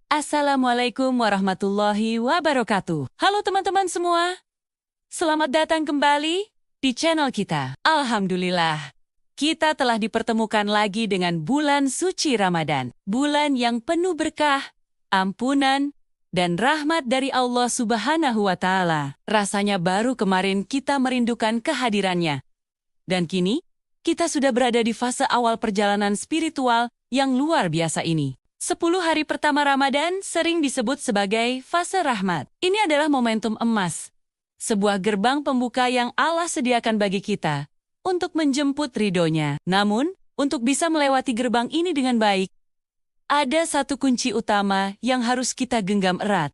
Assalamualaikum warahmatullahi wabarakatuh. Halo teman-teman semua. Selamat datang kembali di channel kita. Alhamdulillah, kita telah dipertemukan lagi dengan bulan suci Ramadan. Bulan yang penuh berkah, ampunan, dan rahmat dari Allah Subhanahu wa Ta'ala. Rasanya baru kemarin kita merindukan kehadirannya. Dan kini, kita sudah berada di fase awal perjalanan spiritual yang luar biasa ini. 10 hari pertama Ramadan sering disebut sebagai fase rahmat. Ini adalah momentum emas, sebuah gerbang pembuka yang Allah sediakan bagi kita untuk menjemput ridhonya. Namun, untuk bisa melewati gerbang ini dengan baik, ada satu kunci utama yang harus kita genggam erat,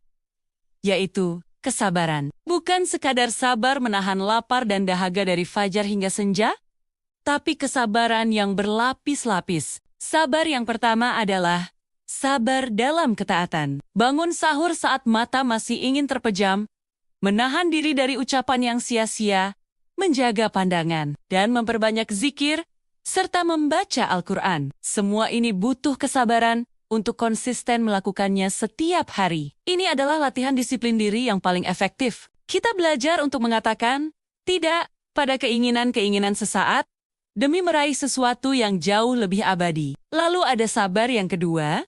yaitu kesabaran. Bukan sekadar sabar menahan lapar dan dahaga dari fajar hingga senja, tapi kesabaran yang berlapis-lapis. Sabar yang pertama adalah sabar dalam ketaatan. Bangun sahur saat mata masih ingin terpejam, menahan diri dari ucapan yang sia-sia, menjaga pandangan, dan memperbanyak zikir, serta membaca Al-Quran. Semua ini butuh kesabaran untuk konsisten melakukannya setiap hari. Ini adalah latihan disiplin diri yang paling efektif. Kita belajar untuk mengatakan tidak pada keinginan-keinginan sesaat, demi meraih sesuatu yang jauh lebih abadi. Lalu ada sabar yang kedua,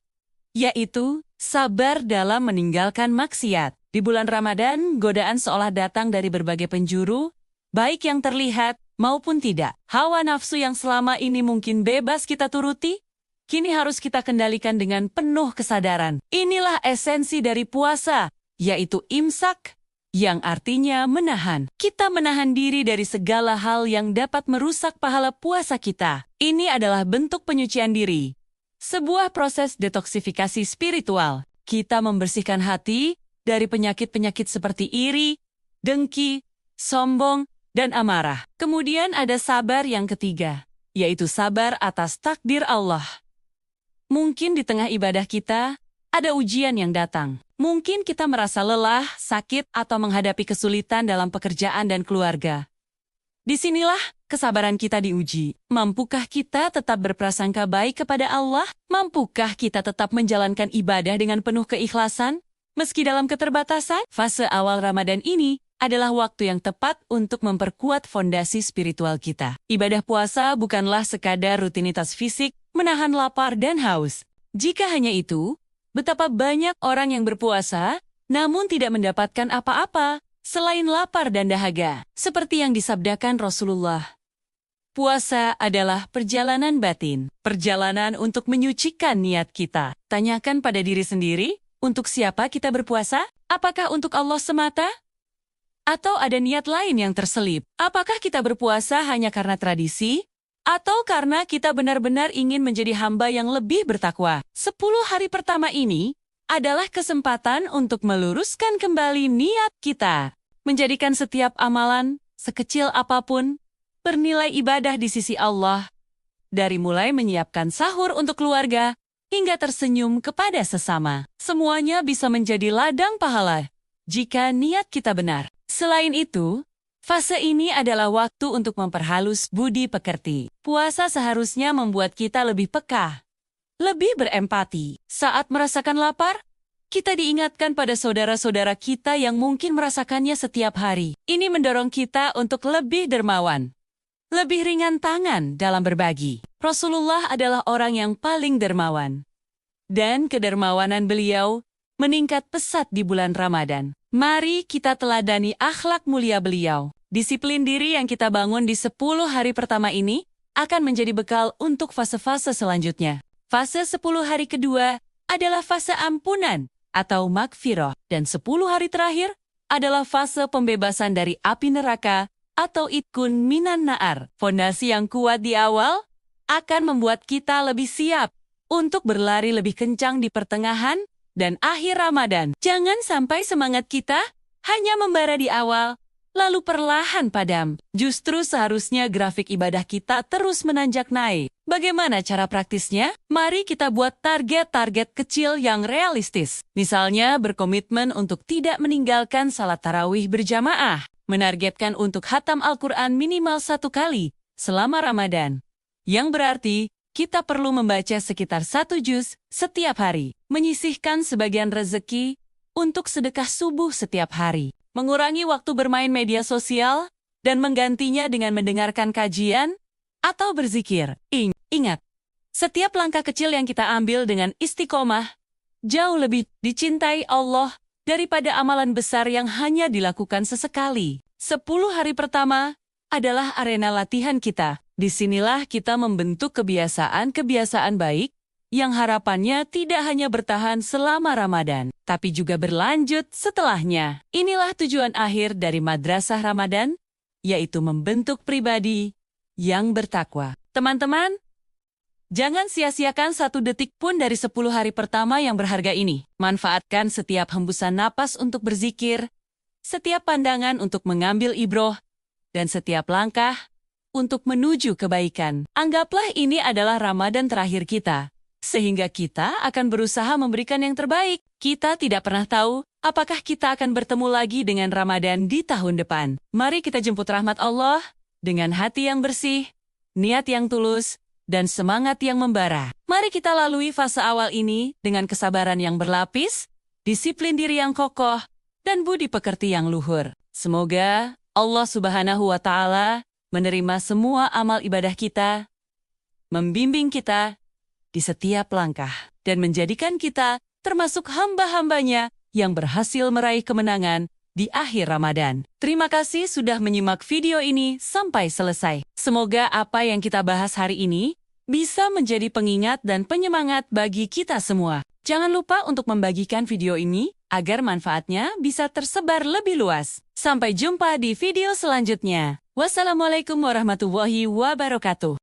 yaitu sabar dalam meninggalkan maksiat. Di bulan Ramadan, godaan seolah datang dari berbagai penjuru, baik yang terlihat maupun tidak. Hawa nafsu yang selama ini mungkin bebas kita turuti, kini harus kita kendalikan dengan penuh kesadaran. Inilah esensi dari puasa, yaitu imsak, yang artinya menahan. Kita menahan diri dari segala hal yang dapat merusak pahala puasa kita. Ini adalah bentuk penyucian diri. Sebuah proses detoksifikasi spiritual. Kita membersihkan hati dari penyakit-penyakit seperti iri, dengki, sombong, dan amarah. Kemudian ada sabar yang ketiga, yaitu sabar atas takdir Allah. Mungkin di tengah ibadah kita, ada ujian yang datang. Mungkin kita merasa lelah, sakit, atau menghadapi kesulitan dalam pekerjaan dan keluarga. Disinilah kesabaran kita diuji. Mampukah kita tetap berprasangka baik kepada Allah? Mampukah kita tetap menjalankan ibadah dengan penuh keikhlasan, meski dalam keterbatasan? Fase awal Ramadan ini adalah waktu yang tepat untuk memperkuat fondasi spiritual kita. Ibadah puasa bukanlah sekadar rutinitas fisik, menahan lapar dan haus. Jika hanya itu, betapa banyak orang yang berpuasa, namun tidak mendapatkan apa-apa selain lapar dan dahaga. Seperti yang disabdakan Rasulullah, puasa adalah perjalanan batin, perjalanan untuk menyucikan niat kita. Tanyakan pada diri sendiri, untuk siapa kita berpuasa? Apakah untuk Allah semata? Atau ada niat lain yang terselip? Apakah kita berpuasa hanya karena tradisi? Atau karena kita benar-benar ingin menjadi hamba yang lebih bertakwa? 10 hari pertama ini adalah kesempatan untuk meluruskan kembali niat kita, menjadikan setiap amalan, sekecil apapun, bernilai ibadah di sisi Allah. Dari mulai menyiapkan sahur untuk keluarga, hingga tersenyum kepada sesama. Semuanya bisa menjadi ladang pahala, jika niat kita benar. Selain itu, fase ini adalah waktu untuk memperhalus budi pekerti. Puasa seharusnya membuat kita lebih peka, lebih berempati. Saat merasakan lapar, kita diingatkan pada saudara-saudara kita yang mungkin merasakannya setiap hari. Ini mendorong kita untuk lebih dermawan, lebih ringan tangan dalam berbagi. Rasulullah adalah orang yang paling dermawan, dan kedermawanan beliau meningkat pesat di bulan Ramadan. Mari kita teladani akhlak mulia beliau. Disiplin diri yang kita bangun di 10 hari pertama ini akan menjadi bekal untuk fase-fase selanjutnya. Fase 10 hari kedua adalah fase ampunan atau magfirah, dan 10 hari terakhir adalah fase pembebasan dari api neraka atau itkun minan naar. Fondasi yang kuat di awal akan membuat kita lebih siap untuk berlari lebih kencang di pertengahan dan akhir Ramadan. Jangan sampai semangat kita hanya membara di awal, lalu perlahan padam. Justru seharusnya grafik ibadah kita terus menanjak naik. Bagaimana cara praktisnya? Mari kita buat target-target kecil yang realistis. Misalnya berkomitmen untuk tidak meninggalkan salat tarawih berjamaah. Menargetkan untuk khatam Al-Quran minimal 1 kali selama Ramadan. Yang berarti kita perlu membaca sekitar 1 juz setiap hari, menyisihkan sebagian rezeki untuk sedekah subuh setiap hari, mengurangi waktu bermain media sosial, dan menggantinya dengan mendengarkan kajian atau berzikir. Ingat, setiap langkah kecil yang kita ambil dengan istiqomah jauh lebih dicintai Allah daripada amalan besar yang hanya dilakukan sesekali. 10 hari pertama adalah arena latihan kita. Disinilah kita membentuk kebiasaan-kebiasaan baik yang harapannya tidak hanya bertahan selama Ramadan, tapi juga berlanjut setelahnya. Inilah tujuan akhir dari Madrasah Ramadan, yaitu membentuk pribadi yang bertakwa. Teman-teman, jangan sia-siakan 1 detik pun dari 10 hari pertama yang berharga ini. Manfaatkan setiap hembusan napas untuk berzikir, setiap pandangan untuk mengambil ibroh, dan setiap langkah untuk menuju kebaikan. Anggaplah ini adalah Ramadan terakhir kita, sehingga kita akan berusaha memberikan yang terbaik. Kita tidak pernah tahu apakah kita akan bertemu lagi dengan Ramadan di tahun depan. Mari kita jemput rahmat Allah dengan hati yang bersih, niat yang tulus, dan semangat yang membara. Mari kita lalui fase awal ini dengan kesabaran yang berlapis, disiplin diri yang kokoh, dan budi pekerti yang luhur. Semoga Allah Subhanahu wa Ta'ala menerima semua amal ibadah kita, membimbing kita di setiap langkah, dan menjadikan kita termasuk hamba-hambanya yang berhasil meraih kemenangan di akhir Ramadan. Terima kasih sudah menyimak video ini sampai selesai. Semoga apa yang kita bahas hari ini bisa menjadi pengingat dan penyemangat bagi kita semua. Jangan lupa untuk membagikan video ini agar manfaatnya bisa tersebar lebih luas. Sampai jumpa di video selanjutnya. Wassalamualaikum warahmatullahi wabarakatuh.